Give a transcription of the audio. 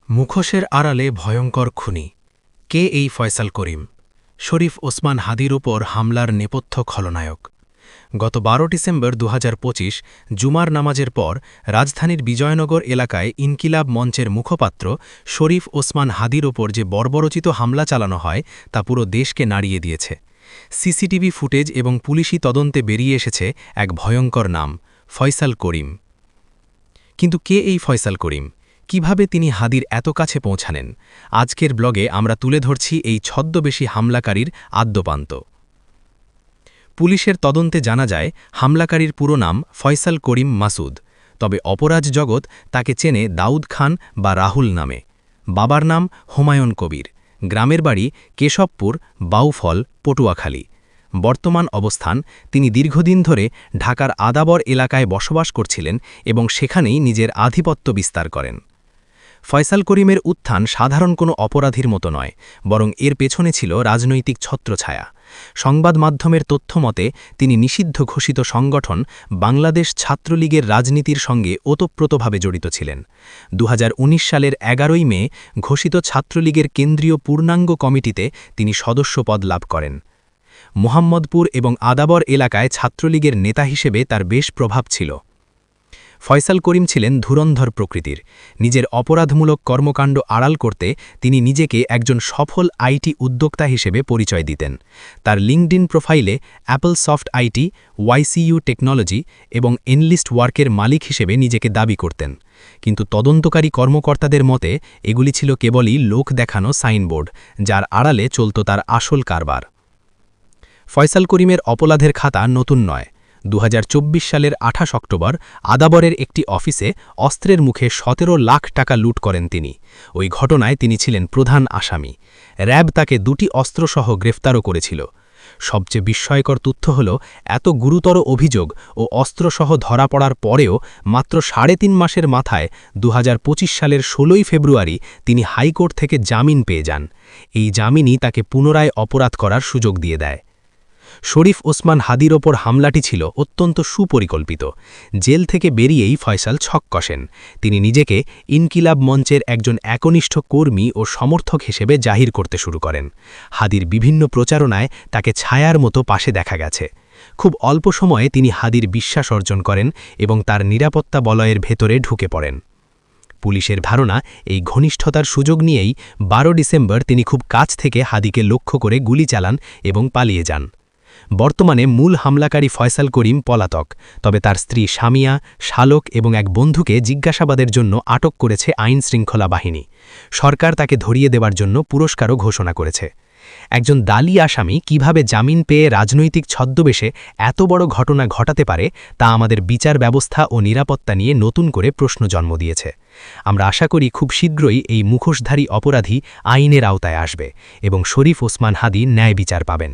মুখোশের আড়ালে ভয়ঙ্কর খুনি কে এই ফয়সাল করিম শরীফ ওসমান হাদির ওপর হামলার নেপথ্য খলনায়ক গত ১২ ডিসেম্বর ২০২৫ জুমার নামাজের পর রাজধানীর বিজয়নগর এলাকায় ইনকিলাব মঞ্চের মুখপাত্র শরীফ ওসমান হাদির ওপর যে বর্বরচিত হামলা চালানো হয় তা পুরো দেশকে নাড়িয়ে দিয়েছে। সিসিটিভি ফুটেজ এবং পুলিশি তদন্তে বেরিয়ে এসেছে এক ভয়ঙ্কর নাম, ফয়সাল করিম। কিন্তু কে এই ফয়সাল করিম? কিভাবে তিনি হাদির এত কাছে পৌঁছানেন? আজকের ব্লগে আমরা তুলে ধরছি এই ছদ্মবেশী হামলাকারীর আদ্যোপান্ত। পুলিশের তদন্তে জানা যায় হামলাকারীর পুরো নাম ফয়সাল করিম মাসুদ, তবে অপরাধ জগৎ তাকে চেনে দাউদ খান বা রাহুল নামে। বাবার নাম হুমায়ুন কবির, গ্রামের বাড়ি কেশবপুর, বাউফল, পটুয়াখালী। বর্তমান অবস্থান, তিনি দীর্ঘদিন ধরে ঢাকার আদাবর এলাকায় বসবাস করছিলেন এবং সেখানেই নিজের আধিপত্য বিস্তার করেন। ফয়সাল করিমের উত্থান সাধারণ কোনো অপরাধীর মতো নয়, বরং এর পেছনে ছিল রাজনৈতিক ছত্রছায়া। সংবাদ মাধ্যমের তথ্যমতে তিনি নিষিদ্ধ ঘোষিত সংগঠন বাংলাদেশ ছাত্রলীগের রাজনীতির সঙ্গে ওতপ্রোতভাবে জড়িত ছিলেন। ২০১৯ সালের ১১ই মে ঘোষিত ছাত্রলীগের কেন্দ্রীয় পূর্ণাঙ্গ কমিটিতে তিনি সদস্যপদ লাভ করেন। মোহাম্মদপুর এবং আদাবর এলাকায় ছাত্রলীগের নেতা হিসেবে তার বেশ প্রভাব ছিল। ফয়সাল করিম ছিলেন ধুরন্ধর প্রকৃতির। নিজের অপরাধমূলক কর্মকাণ্ড আড়াল করতে তিনি নিজেকে একজন সফল আইটি উদ্যোক্তা হিসেবে পরিচয় দিতেন। তার লিঙ্কডিন প্রোফাইলে অ্যাপল সফট আইটি, ওয়াইসিইউ টেকনোলজি এবং এনলিস্ট ওয়ার্কের মালিক হিসেবে নিজেকে দাবি করতেন। কিন্তু তদন্তকারী কর্মকর্তাদের মতে এগুলি ছিল কেবলই লোক দেখানো সাইনবোর্ড, যার আড়ালে চলত তার আসল কারবার। ফয়সাল করিমের অপরাধের খাতা নতুন নয়। ২০২৪ সালের ২৮ অক্টোবর আদাবরের একটি অফিসে অস্ত্রের মুখে ১৭ লাখ টাকা লুট করেন তিনি। ওই ঘটনায় তিনি ছিলেন প্রধান আসামি। র্যাব তাকে ২টি অস্ত্রসহ গ্রেফতারও করেছিল। সবচেয়ে বিস্ময়কর তথ্য হল, এত গুরুতর অভিযোগ ও অস্ত্রসহ ধরা পড়ার পরেও মাত্র ৩.৫ মাসের মাথায় ২০২৫ সালের ১৬ই ফেব্রুয়ারি তিনি হাইকোর্ট থেকে জামিন পেয়ে যান। এই জামিনই তাকে পুনরায় অপরাধ করার সুযোগ দিয়ে দেয়। শরীফ ওসমান হাদির ওপর হামলাটি ছিল অত্যন্ত সুপরিকল্পিত। জেল থেকে বেরিয়েই ফয়সাল ছক কষেন। তিনি নিজেকে ইনকিলাব মঞ্চের একজন একনিষ্ঠ কর্মী ও সমর্থক হিসেবে জাহির করতে শুরু করেন। হাদির বিভিন্ন প্রচারণায় তাকে ছায়ার মতো পাশে দেখা গেছে। খুব অল্প সময়ে তিনি হাদির বিশ্বাস অর্জন করেন এবং তার নিরাপত্তা বলয়ের ভেতরে ঢুকে পড়েন। পুলিশের ধারণা, এই ঘনিষ্ঠতার সুযোগ নিয়েই ১২ ডিসেম্বর তিনি খুব কাছ থেকে হাদিকে লক্ষ্য করে গুলি চালান এবং পালিয়ে যান। বর্তমানে মূল হামলাকারী ফয়সাল করিম পলাতক, তবে তার স্ত্রী সামিয়া, শালক এবং এক বন্ধুকে জিজ্ঞাসাবাদের জন্য আটক করেছে আইন শৃঙ্খলা বাহিনী। সরকার তাকে ধরিয়ে দেওয়ার জন্য পুরস্কারও ঘোষণা করেছে। একজন দালি আসামি কিভাবে জামিন পেয়ে রাজনৈতিক ছদ্মবেশে এত বড় ঘটনা ঘটাতে পারে, তা আমাদের বিচার ব্যবস্থা ও নিরাপত্তা নিয়ে নতুন করে প্রশ্ন জন্ম দিয়েছে। আমরা আশা করি খুব শীঘ্রই এই মুখোশধারী অপরাধী আইনের আওতায় আসবে এবং শরীফ ওসমান হাদি ন্যায় বিচার পাবেন।